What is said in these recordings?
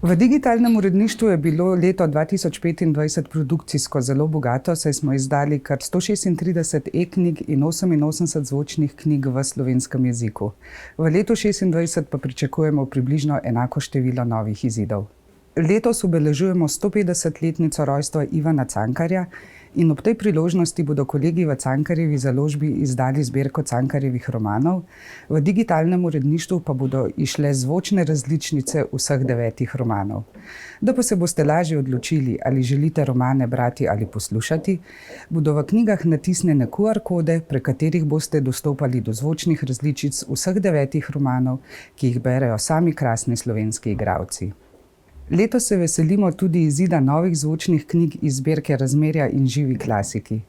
V digitalnem uredništvu je bilo leto 2025 produkcijsko zelo bogato, saj smo izdali kar 136 e-knjig in 88 zvočnih knjig v slovenskem jeziku. V letu 2026 pa pričakujemo približno enako število novih izidov. Letos obeležujemo 150-letnico rojstva Ivana Cankarja in ob tej priložnosti bodo kolegi v Cankarjevi založbi izdali zbirko Cankarjevih romanov, v digitalnem uredništvu pa bodo izšle zvočne različice vseh 9 romanov. Da pa se boste lažje odločili, ali želite romane brati ali poslušati, bodo v knjigah natisnjene QR kode, prek katerih boste dostopali do zvočnih različic vseh 9 romanov, ki jih berejo sami krasni slovenski igralci. Letos se veselimo tudi izida novih zvočnih knjig iz zbirke Razmerja in živi klasiki.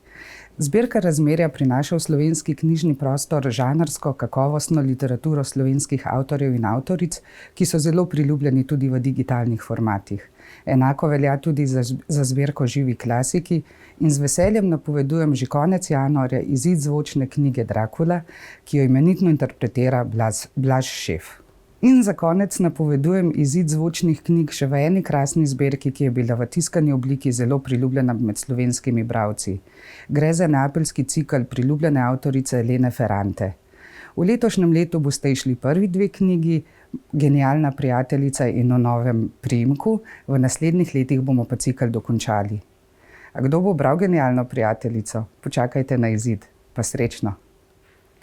Zbirka Razmerja prinaša v slovenski knjižni prostor žanrsko kakovostno literaturo slovenskih avtorjev in avtoric, ki so zelo priljubljeni tudi v digitalnih formatih. Enako velja tudi za zbirko Živi klasiki in z veseljem napovedujem že konec januarja izid zvočne knjige Drakula, ki jo imenitno interpretira Blaž Šef. In za konec napovedujem izid zvočnih knjig še v eni krasni zbirki, ki je bila v tiskani obliki zelo priljubljena med slovenskimi bralci. Gre za neapeljski cikel priljubljene avtorice Elene Ferrante. V letošnjem letu boste izšli prvi 2 knjigi, Genialna prijateljica in O novem priimku, v naslednjih letih bomo pa cikel dokončali. A kdo bo bral Genialno prijateljico? Počakajte na izid. Pa srečno!